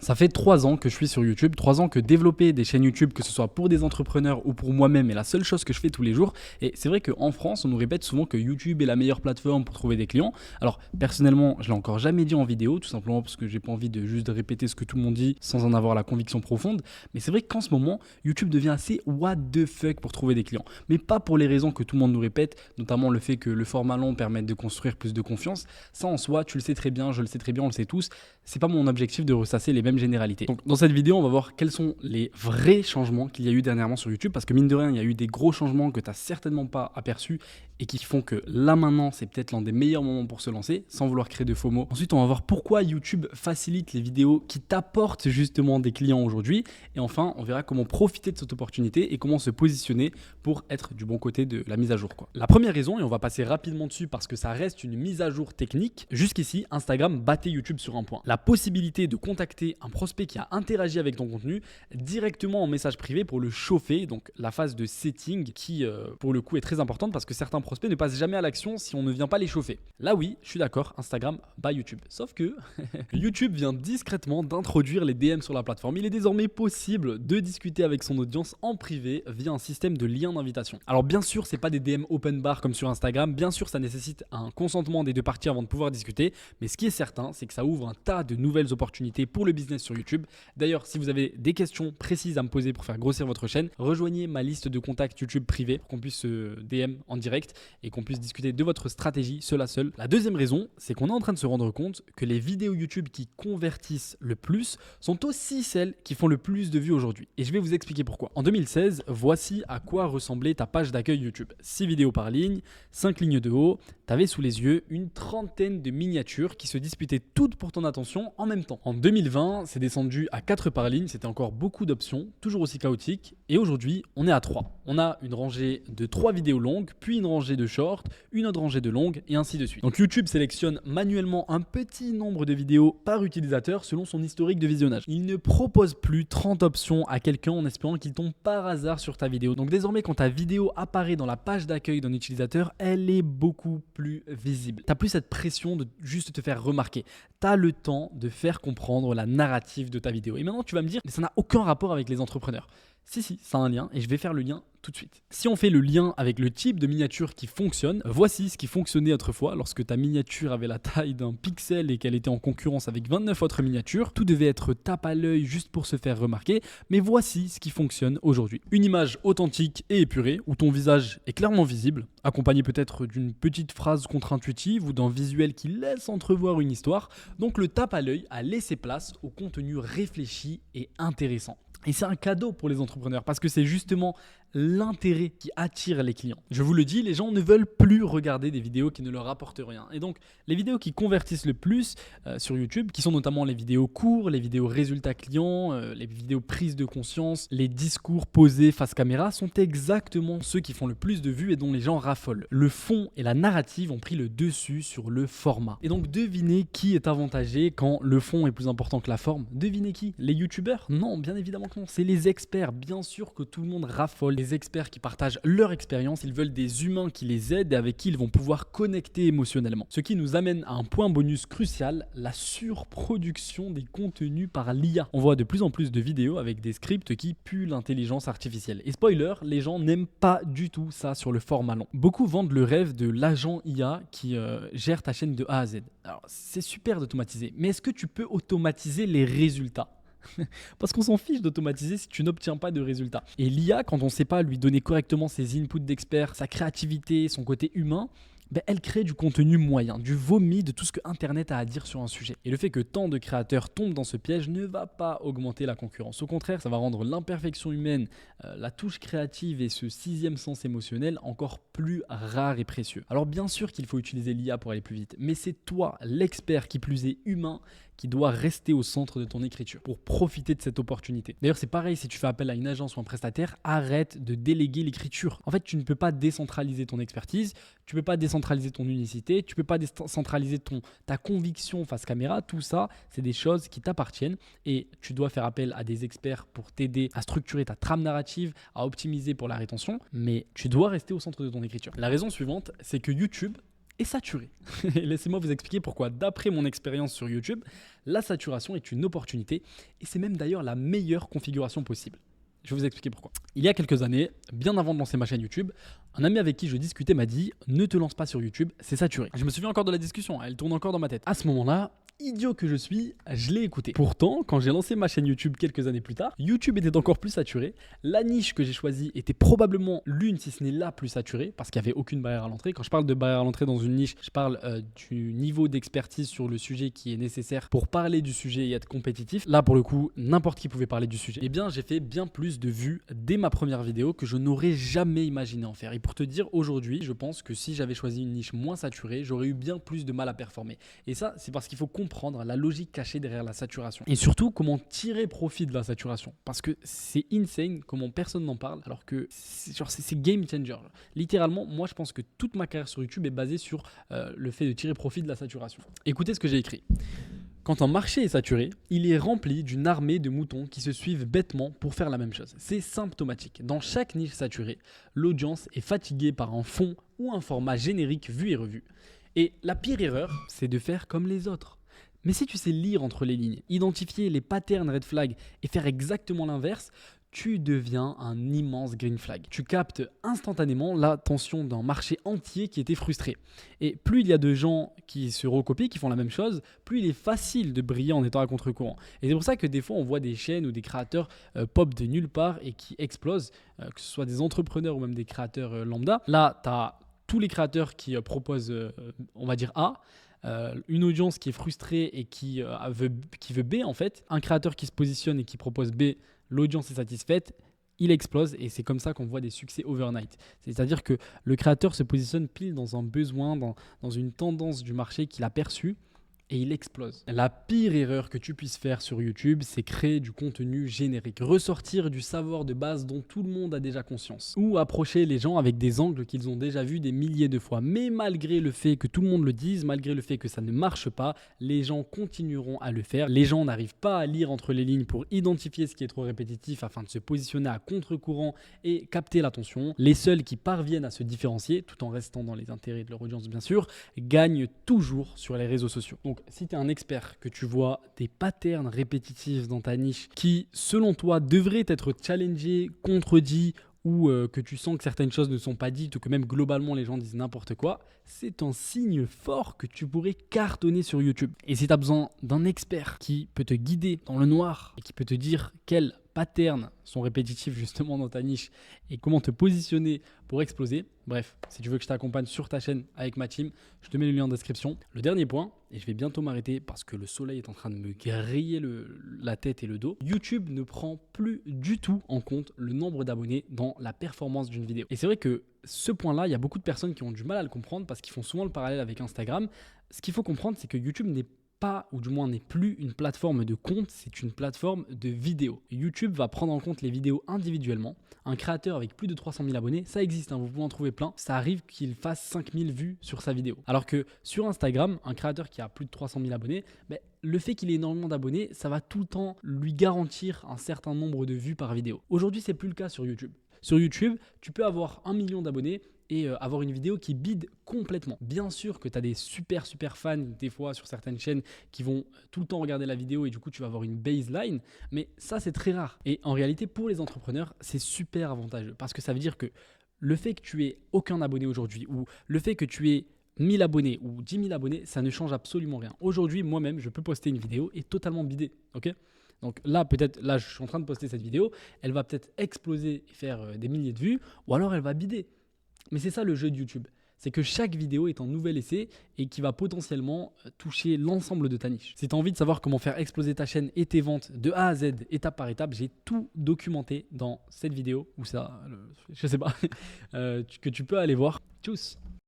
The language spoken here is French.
Ça fait 3 ans que je suis sur YouTube, 3 ans que développer des chaînes YouTube, que ce soit pour des entrepreneurs ou pour moi-même, est la seule chose que je fais tous les jours. Et c'est vrai qu'en France, on nous répète souvent que YouTube est la meilleure plateforme pour trouver des clients. Alors personnellement, je l'ai encore jamais dit en vidéo, tout simplement parce que j'ai pas envie de juste répéter ce que tout le monde dit sans en avoir la conviction profonde. Mais c'est vrai qu'en ce moment, YouTube devient assez what the fuck pour trouver des clients. Mais pas pour les raisons que tout le monde nous répète, notamment le fait que le format long permette de construire plus de confiance. Ça en soi, tu le sais très bien, je le sais très bien, on le sait tous. C'est pas mon objectif de ressasser les mêmes généralités. Donc, dans cette vidéo, on va voir quels sont les vrais changements qu'il y a eu dernièrement sur YouTube, parce que mine de rien, il y a eu des gros changements que tu n'as certainement pas aperçus et qui font que là maintenant, c'est peut-être l'un des meilleurs moments pour se lancer, sans vouloir créer de FOMO. Ensuite, on va voir pourquoi YouTube facilite les vidéos qui t'apportent justement des clients aujourd'hui. Et enfin, on verra comment profiter de cette opportunité et comment se positionner pour être du bon côté de la mise à jour, quoi. La première raison, et on va passer rapidement dessus parce que ça reste une mise à jour technique, jusqu'ici, Instagram battait YouTube sur un point. La possibilité de contacter un prospect qui a interagi avec ton contenu directement en message privé pour le chauffer, donc la phase de setting qui pour le coup est très importante parce que certains prospects ne passent jamais à l'action si on ne vient pas les chauffer. Là oui, je suis d'accord, Instagram bat YouTube. Sauf que YouTube vient discrètement d'introduire les DM sur la plateforme. Il est désormais possible de discuter avec son audience en privé via un système de lien d'invitation. Alors bien sûr, c'est pas des DM open bar comme sur Instagram, bien sûr ça nécessite un consentement des deux parties avant de pouvoir discuter, mais ce qui est certain, c'est que ça ouvre un tas de nouvelles opportunités pour le business sur YouTube. D'ailleurs, si vous avez des questions précises à me poser pour faire grossir votre chaîne, rejoignez ma liste de contacts YouTube privés pour qu'on puisse se DM en direct et qu'on puisse discuter de votre stratégie seul à seul. La deuxième raison, c'est qu'on est en train de se rendre compte que les vidéos YouTube qui convertissent le plus sont aussi celles qui font le plus de vues aujourd'hui. Et je vais vous expliquer pourquoi. En 2016, voici à quoi ressemblait ta page d'accueil YouTube. 6 vidéos par ligne, 5 lignes de haut, tu avais sous les yeux une trentaine de miniatures qui se disputaient toutes pour ton attention en même temps. En 2020, c'est descendu à 4 par ligne, c'était encore beaucoup d'options, toujours aussi chaotique. Et aujourd'hui, on est à 3. On a une rangée de 3 vidéos longues, puis une rangée de shorts, une autre rangée de longues, et ainsi de suite. Donc YouTube sélectionne manuellement un petit nombre de vidéos par utilisateur selon son historique de visionnage. Il ne propose plus 30 options à quelqu'un en espérant qu'il tombe par hasard sur ta vidéo. Donc désormais, quand ta vidéo apparaît dans la page d'accueil d'un utilisateur, elle est beaucoup plus visible. Tu n'as plus cette pression de juste te faire remarquer. Tu as le temps de faire comprendre la narrative de ta vidéo. Et maintenant, tu vas me dire, mais ça n'a aucun rapport avec les entrepreneurs. Si, ça a un lien et je vais faire le lien tout de suite. Si on fait le lien avec le type de miniature qui fonctionne, voici ce qui fonctionnait autrefois lorsque ta miniature avait la taille d'un pixel et qu'elle était en concurrence avec 29 autres miniatures. Tout devait être tape à l'œil juste pour se faire remarquer, mais voici ce qui fonctionne aujourd'hui. Une image authentique et épurée où ton visage est clairement visible, accompagné peut-être d'une petite phrase contre-intuitive ou d'un visuel qui laisse entrevoir une histoire. Donc le tape à l'œil a laissé place au contenu réfléchi et intéressant. Et c'est un cadeau pour les entrepreneurs parce que c'est justement l'intérêt qui attire les clients. Je vous le dis, les gens ne veulent plus regarder des vidéos qui ne leur apportent rien. Et donc, les vidéos qui convertissent le plus sur YouTube, qui sont notamment les vidéos courts, les vidéos résultats clients, les vidéos prise de conscience, les discours posés face caméra, sont exactement ceux qui font le plus de vues et dont les gens raffolent. Le fond et la narrative ont pris le dessus sur le format. Et donc, devinez qui est avantagé quand le fond est plus important que la forme. Devinez qui? Les YouTubeurs? Non, bien évidemment que non. C'est les experts. Bien sûr que tout le monde raffole. Les experts qui partagent leur expérience, ils veulent des humains qui les aident et avec qui ils vont pouvoir connecter émotionnellement. Ce qui nous amène à un point bonus crucial, la surproduction des contenus par l'IA. On voit de plus en plus de vidéos avec des scripts qui puent l'intelligence artificielle. Et spoiler, les gens n'aiment pas du tout ça sur le format long. Beaucoup vendent le rêve de l'agent IA qui gère ta chaîne de A à Z. Alors c'est super d'automatiser, mais est-ce que tu peux automatiser les résultats ? Parce qu'on s'en fiche d'automatiser si tu n'obtiens pas de résultats. Et l'IA, quand on ne sait pas lui donner correctement ses inputs d'expert, sa créativité, son côté humain, elle crée du contenu moyen, du vomi de tout ce que Internet a à dire sur un sujet. Et le fait que tant de créateurs tombent dans ce piège ne va pas augmenter la concurrence. Au contraire, ça va rendre l'imperfection humaine, la touche créative et ce sixième sens émotionnel encore plus rare et précieux. Alors bien sûr qu'il faut utiliser l'IA pour aller plus vite, mais c'est toi, l'expert qui plus est humain, qui doit rester au centre de ton écriture pour profiter de cette opportunité. D'ailleurs, c'est pareil si tu fais appel à une agence ou un prestataire, arrête de déléguer l'écriture. En fait, tu ne peux pas décentraliser ton expertise, tu ne peux pas décentraliser ton unicité, tu ne peux pas décentraliser ta conviction face caméra. Tout ça, c'est des choses qui t'appartiennent et tu dois faire appel à des experts pour t'aider à structurer ta trame narrative, à optimiser pour la rétention, mais tu dois rester au centre de ton écriture. La raison suivante, c'est que YouTube est saturé. Et laissez-moi vous expliquer pourquoi, d'après mon expérience sur YouTube, la saturation est une opportunité et c'est même d'ailleurs la meilleure configuration possible. Je vais vous expliquer pourquoi. Il y a quelques années, bien avant de lancer ma chaîne YouTube, un ami avec qui je discutais m'a dit « Ne te lance pas sur YouTube, c'est saturé ». Je me souviens encore de la discussion, elle tourne encore dans ma tête. À ce moment-là, idiot que je suis, je l'ai écouté. Pourtant, quand j'ai lancé ma chaîne YouTube quelques années plus tard, YouTube était encore plus saturé. La niche que j'ai choisie était probablement l'une, si ce n'est la plus saturée, parce qu'il n'y avait aucune barrière à l'entrée. Quand je parle de barrière à l'entrée dans une niche, je parle du niveau d'expertise sur le sujet qui est nécessaire pour parler du sujet et être compétitif. Là, pour le coup, n'importe qui pouvait parler du sujet. Eh bien, j'ai fait bien plus de vues dès ma première vidéo que je n'aurais jamais imaginé en faire. Et pour te dire, aujourd'hui, je pense que si j'avais choisi une niche moins saturée, j'aurais eu bien plus de mal à performer. Et ça, c'est parce qu'il faut comprendre la logique cachée derrière la saturation. Et surtout, comment tirer profit de la saturation. Parce que c'est insane comment personne n'en parle, alors que c'est game changer. Littéralement, moi, je pense que toute ma carrière sur YouTube est basée sur le fait de tirer profit de la saturation. Écoutez ce que j'ai écrit. Quand un marché est saturé, il est rempli d'une armée de moutons qui se suivent bêtement pour faire la même chose. C'est symptomatique. Dans chaque niche saturée, l'audience est fatiguée par un fond ou un format générique vu et revu. Et la pire erreur, c'est de faire comme les autres. Mais si tu sais lire entre les lignes, identifier les patterns red flag et faire exactement l'inverse, tu deviens un immense green flag. Tu captes instantanément l'attention d'un marché entier qui était frustré. Et plus il y a de gens qui se recopient, qui font la même chose, plus il est facile de briller en étant à contre-courant. Et c'est pour ça que des fois, on voit des chaînes ou des créateurs pop de nulle part et qui explosent, que ce soit des entrepreneurs ou même des créateurs lambda. Là, tu as tous les créateurs qui proposent, on va dire A, une audience qui est frustrée et qui veut B en fait, un créateur qui se positionne et qui propose B, l'audience est satisfaite, il explose et c'est comme ça qu'on voit des succès overnight. C'est-à-dire que le créateur se positionne pile dans un besoin, dans une tendance du marché qu'il a perçue et il explose. La pire erreur que tu puisses faire sur YouTube, c'est créer du contenu générique, ressortir du savoir de base dont tout le monde a déjà conscience, ou approcher les gens avec des angles qu'ils ont déjà vus des milliers de fois. Mais malgré le fait que tout le monde le dise, malgré le fait que ça ne marche pas, les gens continueront à le faire. Les gens n'arrivent pas à lire entre les lignes pour identifier ce qui est trop répétitif afin de se positionner à contre-courant et capter l'attention. Les seuls qui parviennent à se différencier, tout en restant dans les intérêts de leur audience bien sûr, gagnent toujours sur les réseaux sociaux. Donc si tu es un expert, que tu vois des patterns répétitifs dans ta niche qui, selon toi, devraient être challengés, contredits ou que tu sens que certaines choses ne sont pas dites ou que même globalement les gens disent n'importe quoi, c'est un signe fort que tu pourrais cartonner sur YouTube. Et si tu as besoin d'un expert qui peut te guider dans le noir et qui peut te dire quels patterns sont répétitifs justement dans ta niche et comment te positionner pour exploser, bref, si tu veux que je t'accompagne sur ta chaîne avec ma team, je te mets le lien en description. Le dernier point, et je vais bientôt m'arrêter parce que le soleil est en train de me griller la tête et le dos, YouTube ne prend plus du tout en compte le nombre d'abonnés dans la performance d'une vidéo. Et c'est vrai que ce point-là, il y a beaucoup de personnes qui ont du mal à le comprendre parce qu'ils font souvent le parallèle avec Instagram. Ce qu'il faut comprendre, c'est que YouTube n'est pas, ou du moins n'est plus une plateforme de compte, c'est une plateforme de vidéo. YouTube va prendre en compte les vidéos individuellement. Un créateur avec plus de 300 000 abonnés, ça existe, hein, vous pouvez en trouver plein. Ça arrive qu'il fasse 5000 vues sur sa vidéo. Alors que sur Instagram, un créateur qui a plus de 300 000 abonnés, le fait qu'il ait énormément d'abonnés, ça va tout le temps lui garantir un certain nombre de vues par vidéo. Aujourd'hui, c'est plus le cas sur YouTube. Sur YouTube, tu peux avoir 1 million d'abonnés et avoir une vidéo qui bide complètement. Bien sûr que tu as des super fans des fois sur certaines chaînes qui vont tout le temps regarder la vidéo et du coup tu vas avoir une baseline, mais ça c'est très rare. Et en réalité pour les entrepreneurs c'est super avantageux parce que ça veut dire que le fait que tu aies aucun abonné aujourd'hui ou le fait que tu aies 1000 abonnés ou 10 000 abonnés, ça ne change absolument rien. Aujourd'hui moi-même je peux poster une vidéo et totalement bider, ok ? Donc là, là, je suis en train de poster cette vidéo, elle va peut-être exploser et faire des milliers de vues, ou alors elle va bider. Mais c'est ça le jeu de YouTube. C'est que chaque vidéo est un nouvel essai et qui va potentiellement toucher l'ensemble de ta niche. Si tu as envie de savoir comment faire exploser ta chaîne et tes ventes de A à Z, étape par étape, j'ai tout documenté dans cette vidéo, ou ça, je sais pas, que tu peux aller voir. Tchuss!